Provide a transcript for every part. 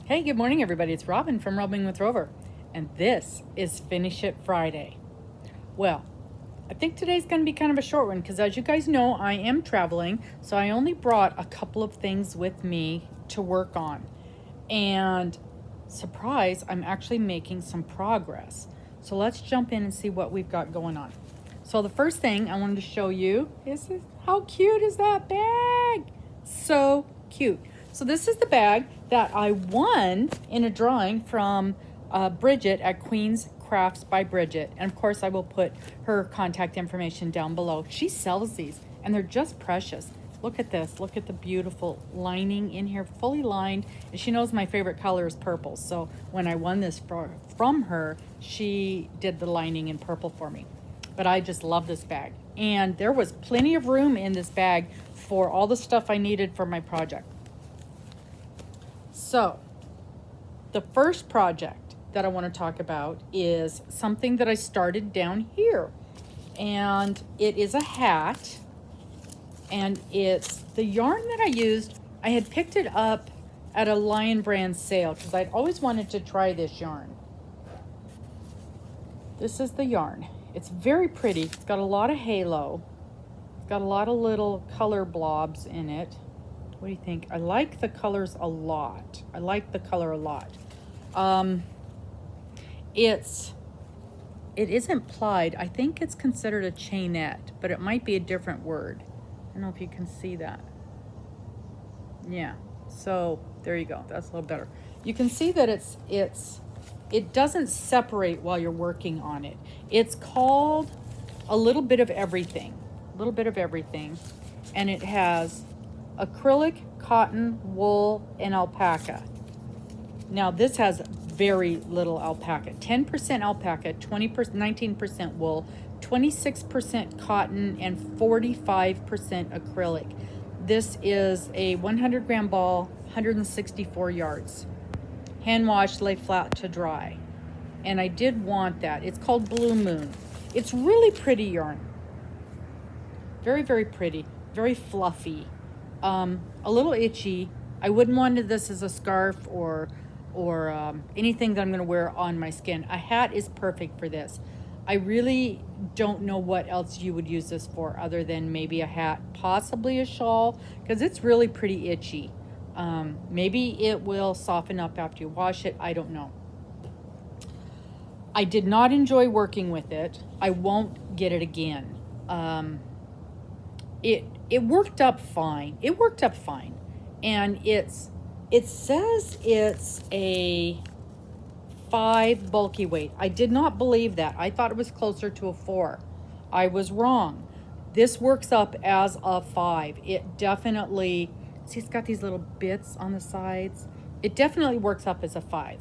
Hey, good morning, everybody. It's Robin from Roaming with Rover, and this is Finish It Friday. Well, I think today's going to be kind of a short one because, as you guys know, I am traveling, so I only brought a couple of things with me to work on. And surprise, I'm actually making some progress. So let's jump in and see what we've got going on. So the first thing I wanted to show you is how cute is that bag? So cute. So this is the bag that I won in a drawing from Bridget at Queen's Crafts by Bridget. And of course I will put her contact information down below. She sells these and they're just precious. Look at this. Look at the beautiful lining in here, fully lined. And she knows my favorite color is purple. So when I won this from her, she did the lining in purple for me. But I just love this bag. And there was plenty of room in this bag for all the stuff I needed for my project. So the first project that I want to talk about is something that I started down here. And it is a hat. And it's the yarn that I used. I had picked it up at a Lion Brand sale because I'd always wanted to try this yarn. This is the yarn. It's very pretty. It's got a lot of halo. It's got a lot of little color blobs in it. What do you think? I like the colors a lot. I like the color a lot. It isn't plied. I think it's considered a chainette, but it might be a different word. I don't know if you can see that. Yeah, so there you go. That's a little better. You can see that it doesn't separate while you're working on it. It's called a little bit of everything. A little bit of everything. And it has acrylic, cotton, wool, and alpaca. Now this has very little alpaca. 10% alpaca, 19% wool, 26% cotton, and 45% acrylic. This is a 100 gram ball, 164 yards. Hand washed, lay flat to dry. And I did want that. It's called Blue Moon. It's really pretty yarn. Very, very pretty. Very fluffy. A little itchy. I wouldn't want this as a scarf or anything that I'm going to wear on my skin. A hat is perfect for this. I really don't know what else you would use this for other than maybe a hat, possibly a shawl, because it's really pretty itchy. Maybe it will soften up after you wash it. I don't know. I did not enjoy working with it. I won't get it again. It worked up fine. It worked up fine. And it says it's a 5 bulky weight. I did not believe that. I thought it was closer to a 4. I was wrong. This works up as a 5. It definitely, see, it's got these little bits on the sides. It definitely works up as a 5.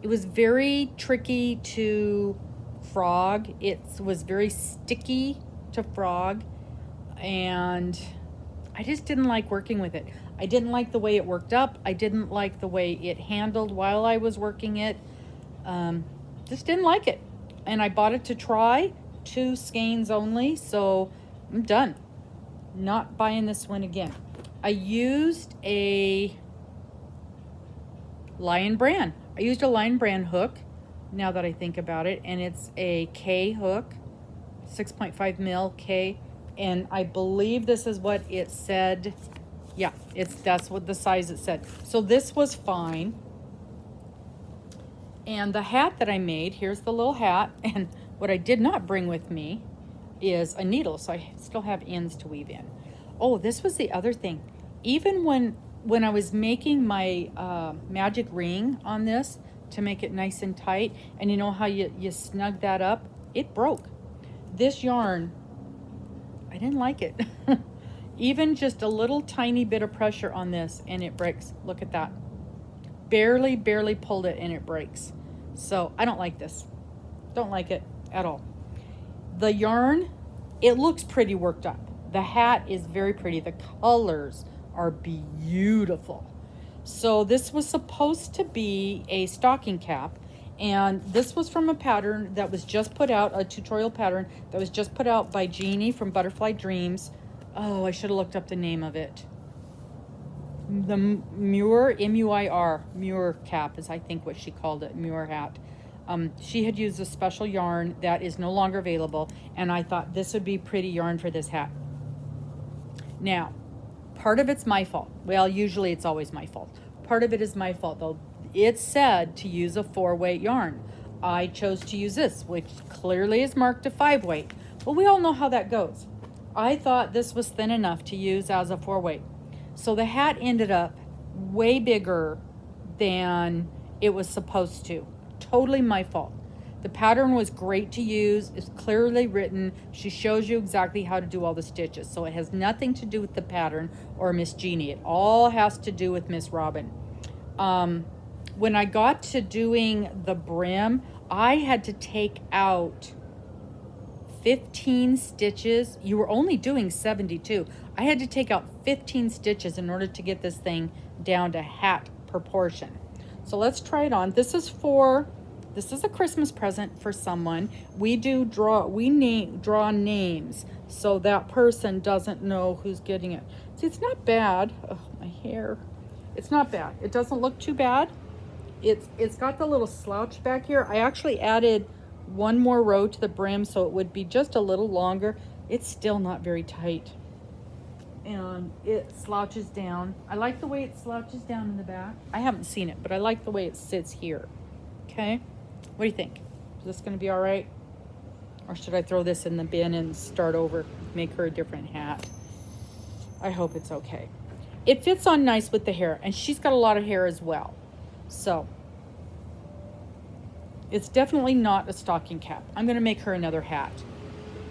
It was very tricky to frog. It was very sticky to frog, and I just didn't like working with it. I didn't like the way it worked up. I didn't like the way it handled while I was working it. Just didn't like it. And I bought it to try, 2 skeins only, so I'm done. Not buying this one again. I used a Lion Brand. I used a Lion Brand hook, now that I think about it, and it's a K hook, 6.5 mil K, and I believe this is what it said. Yeah, that's what the size it said. So this was fine. And the hat that I made, here's the little hat, and what I did not bring with me is a needle, so I still have ends to weave in. Oh, this was the other thing. Even when I was making my magic ring on this to make it nice and tight, and you know how you snug that up, it broke. This yarn, I didn't like it. Even just a little tiny bit of pressure on this and it breaks. Look at that. Barely pulled it and it breaks. So I don't like this. Don't like it at all. The yarn, it looks pretty worked up. The hat is very pretty. The colors are beautiful. So this was supposed to be a stocking cap, and this was from a pattern that was just put out, a tutorial pattern that was just put out by Jeannie from Butterfly Dreams. Oh, I should have looked up the name of it. the Muir, M-U-I-R, Muir cap is I think what she called it, Muir hat. She had used a special yarn that is no longer available, and I thought this would be pretty yarn for this hat. Now, part of it's my fault. Well, usually it's always my fault. Part of it is my fault, though. It said to use a 4-weight yarn. I chose to use this, which clearly is marked a 5-weight. But we all know how that goes. I thought this was thin enough to use as a 4-weight. So the hat ended up way bigger than it was supposed to. Totally my fault. The pattern was great to use. It's clearly written. She shows you exactly how to do all the stitches. So it has nothing to do with the pattern or Miss Jeannie. It all has to do with Miss Robin. When I got to doing the brim, I had to take out 15 stitches. You were only doing 72. I had to take out 15 stitches in order to get this thing down to hat proportion. So let's try it on. This is a Christmas present for someone. We draw names so that person doesn't know who's getting it. See, it's not bad. Oh, my hair. It's not bad. It doesn't look too bad. It's got the little slouch back here. I actually added one more row to the brim so it would be just a little longer. It's still not very tight. And it slouches down. I like the way it slouches down in the back. I haven't seen it, but I like the way it sits here. Okay? What do you think? Is this going to be all right? Or should I throw this in the bin and start over, make her a different hat? I hope it's okay. It fits on nice with the hair, and she's got a lot of hair as well. So, it's definitely not a stocking cap. I'm going to make her another hat.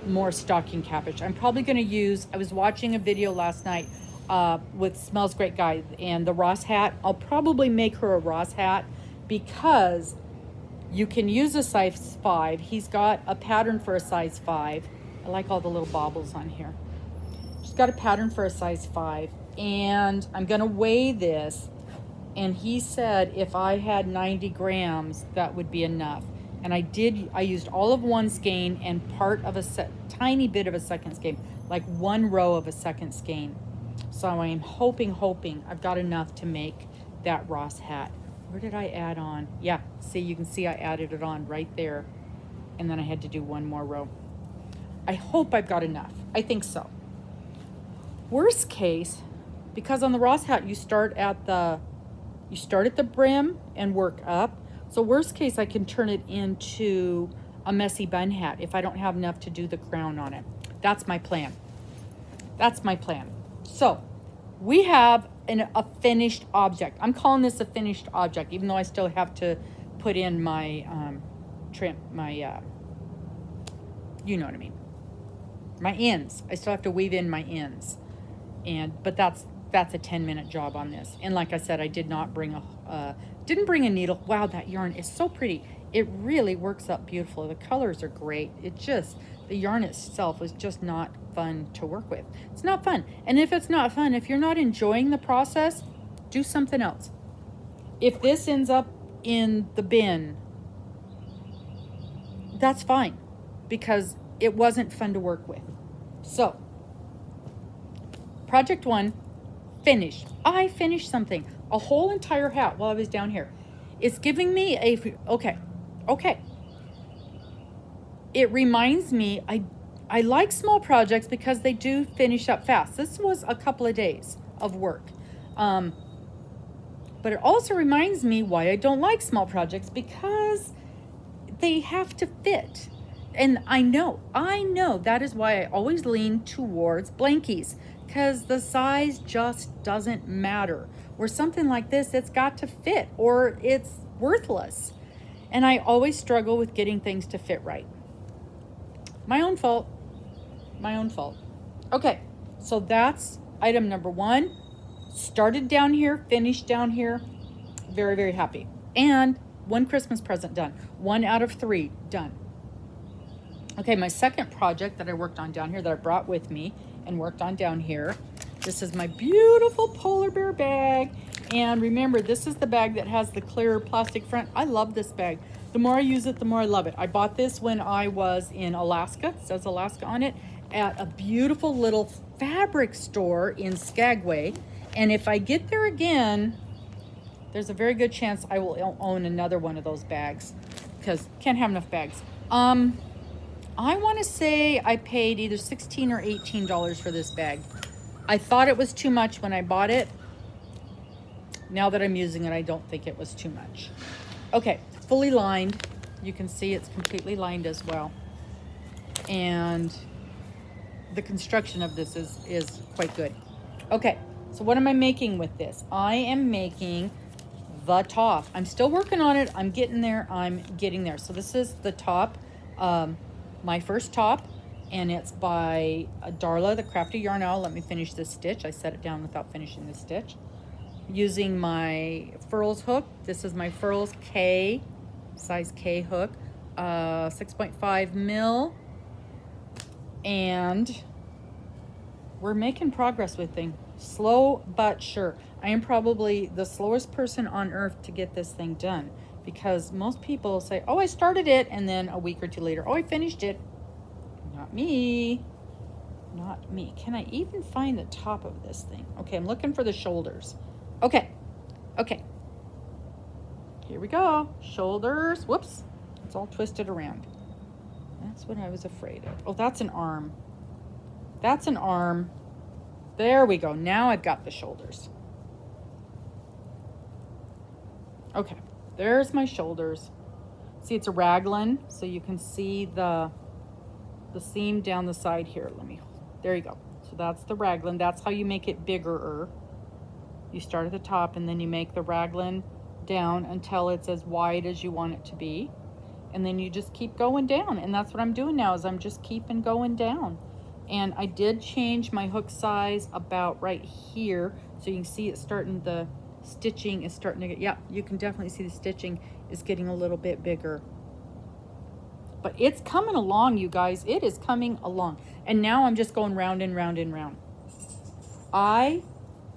More stocking capish. I'm probably going to use, I was watching a video last night with Smells Great Guy and the Ross hat. I'll probably make her a Ross hat because you can use a size 5. He's got a pattern for a size 5. I like all the little baubles on here. She's got a pattern for a size 5. And I'm going to weigh this. And he said if I had 90 grams, that would be enough. And I used all of one skein and part of a tiny bit of a second skein, like one row of a second skein. So I'm hoping I've got enough to make that Ross hat. Where did I add on? Yeah, see, you can see I added it on right there. And then I had to do one more row. I hope I've got enough. I think so. Worst case, because on the Ross hat, you start at the brim and work up. So worst case, I can turn it into a messy bun hat if I don't have enough to do the crown on it. That's my plan. That's my plan. So we have a finished object. I'm calling this a finished object, even though I still have to put in my you know what I mean, my ends. I still have to weave in my ends, but that's a 10-minute job on this. And like I said, I did not bring didn't bring a needle. Wow, that yarn is so pretty. It really works up beautifully. The colors are great. The yarn itself is just not fun to work with. It's not fun. And if it's not fun, if you're not enjoying the process, do something else. If this ends up in the bin, that's fine, because it wasn't fun to work with. So, project 1, finished. I finished something. A whole entire hat while I was down here. It's giving me okay. It reminds me, I like small projects because they do finish up fast. This was a couple of days of work. But it also reminds me why I don't like small projects, because they have to fit. And I know that is why I always lean towards blankies, because the size just doesn't matter. Where something like this, it's got to fit or it's worthless. And I always struggle with getting things to fit right. My own fault. Okay, so that's item number 1. Started down here, finished down here. Very, very happy. And 1 Christmas present done. 1 out of 3 done. Okay, my second project that I worked on down here, that I brought with me and worked on down here. This is my beautiful polar bear bag. And remember, this is the bag that has the clear plastic front. I love this bag. The more I use it, the more I love it. I bought this when I was in Alaska. It says Alaska on it. At a beautiful little fabric store in Skagway. And if I get there again, there's a very good chance I will own another one of those bags because can't have enough bags. I want to say I paid either $16 or $18 for this bag. I thought it was too much when I bought it. Now that I'm using it, I don't think it was too much. Okay, fully lined. You can see it's completely lined as well. And the construction of this is quite good. Okay, so what am I making with this? I am making the top. I'm still working on it. I'm getting there. I'm getting there. So this is the top, my first top, and it's by Darla, the Crafty Yarn Owl. Let me finish this stitch. I set it down without finishing this stitch. Using my Furls hook. This is my Furls K, size K hook, 6.5 mil. And we're making progress with things. Slow but sure. I am probably the slowest person on earth to get this thing done because most people say, oh, I started it, and then a week or two later, oh, I finished it. Not me. Not me. Can I even find the top of this thing? Okay, I'm looking for the shoulders. Okay. Here we go. Shoulders. Whoops. It's all twisted around. That's what I was afraid of. Oh, that's an arm. That's an arm. There we go. Now I've got the shoulders. Okay. There's my shoulders. See, it's a raglan, so you can see the seam down the side here. There you go. So that's the raglan. That's how you make it bigger. You start at the top and then you make the raglan down until it's as wide as you want it to be. And then you just keep going down. And that's what I'm doing now, is I'm just keeping going down. And I did change my hook size about right here. So you can see it's starting, the stitching is starting to get, yeah, you can definitely see the stitching is getting a little bit bigger. But it's coming along, you guys. It is coming along. And now I'm just going round and round and round. I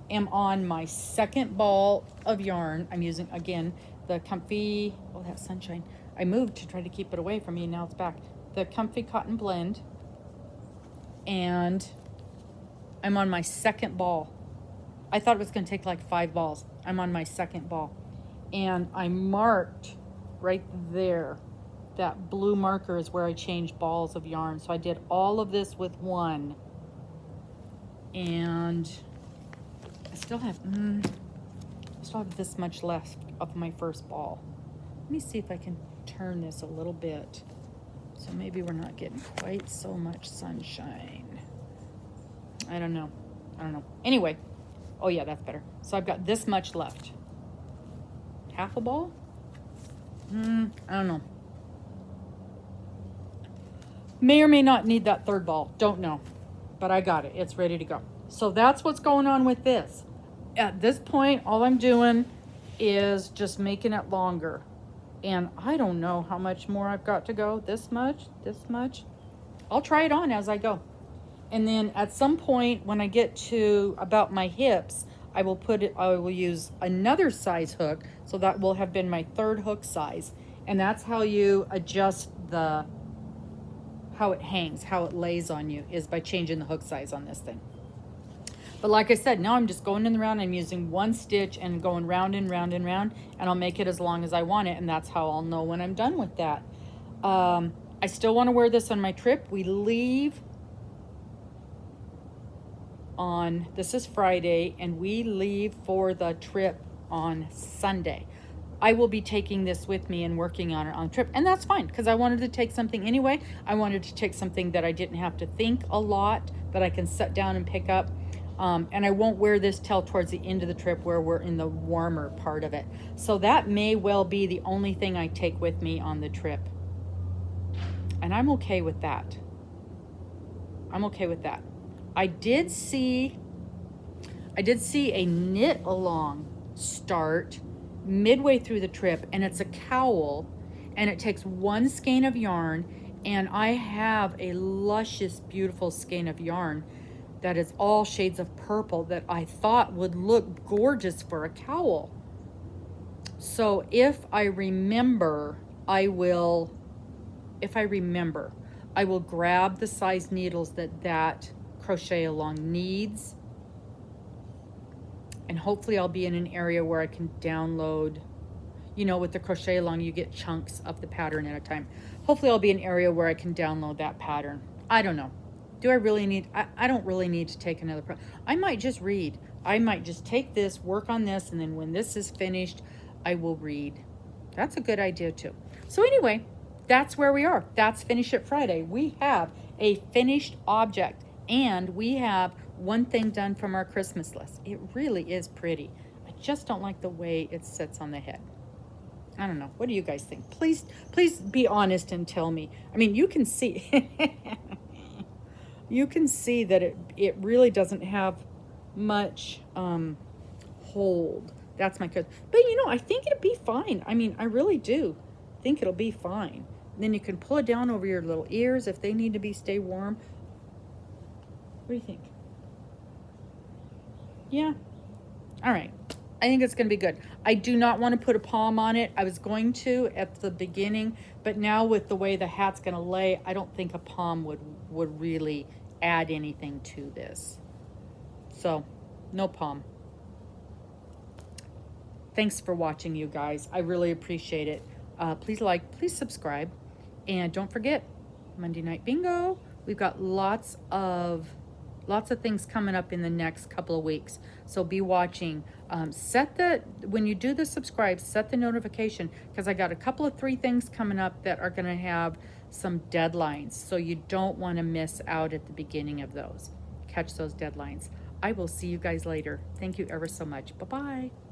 am on my second ball of yarn. I'm using, again, the Comfy, oh, that sunshine. I moved to try to keep it away from me, and now it's back. The Comfy Cotton Blend. And I'm on my second ball. I thought it was going to take like 5 balls. I'm on my second ball. And I marked right there. That blue marker is where I changed balls of yarn. So I did all of this with one. And I still have this much left of my first ball. Let me see if I can turn this a little bit. So maybe we're not getting quite so much sunshine. I don't know. Anyway, oh yeah, that's better. So I've got this much left. Half a ball? I don't know. May or may not need that third ball. Don't know. But I got it. It's ready to go. So that's what's going on with this. At this point, all I'm doing is just making it longer. And I don't know how much more I've got to go. This much. I'll try it on as I go. And then at some point when I get to about my hips, I will use another size hook. So that will have been my third hook size. And that's how you adjust how it hangs, how it lays on you, is by changing the hook size on this thing. But like I said, now I'm just going in the round. I'm using one stitch and going round and round and round, and I'll make it as long as I want it, and that's how I'll know when I'm done with that. I still want to wear this on my trip. We leave on, this is Friday, and we leave for the trip on Sunday. I will be taking this with me and working on it on the trip, and that's fine, because I wanted to take something anyway. I wanted to take something that I didn't have to think a lot, that I can set down and pick up. And I won't wear this till towards the end of the trip where we're in the warmer part of it. So that may well be the only thing I take with me on the trip. And I'm okay with that. I did see a knit along start midway through the trip, and it's a cowl, and it takes one skein of yarn, and I have a luscious, beautiful skein of yarn that is all shades of purple that I thought would look gorgeous for a cowl. So if I remember, I will grab the size needles that crochet along needs, And hopefully I'll be in an area where I can download, you know, with the crochet along, you get chunks of the pattern at a time. Hopefully I'll be in an area where I can download that pattern. I don't know. Do I really need, I don't really need to take another, I might just read. I might just take this, work on this, and then when this is finished, I will read. That's a good idea too. So anyway, that's where we are. That's Finish It Friday. We have a finished object, and we have one thing done from our Christmas list. It really is pretty. I just don't like the way it sits on the head. I don't know. What do you guys think? Please be honest and tell me. I mean, you can see, you can see that it really doesn't have much hold. That's my code. But you know, I think it'll be fine. I mean, I really do think it'll be fine. And then you can pull it down over your little ears if they need to stay warm. What do you think? Yeah. All right. I think it's going to be good. I do not want to put a palm on it. I was going to at the beginning, but now with the way the hat's going to lay, I don't think a palm would really add anything to this. So, no palm. Thanks for watching, you guys. I really appreciate it. Please like, please subscribe. And don't forget, Monday Night Bingo. We've got lots of things coming up in the next couple of weeks. So be watching. When you do the subscribe, set the notification, because I got a couple of 3 things coming up that are going to have some deadlines. So you don't want to miss out at the beginning of those. Catch those deadlines. I will see you guys later. Thank you ever so much. Bye-bye.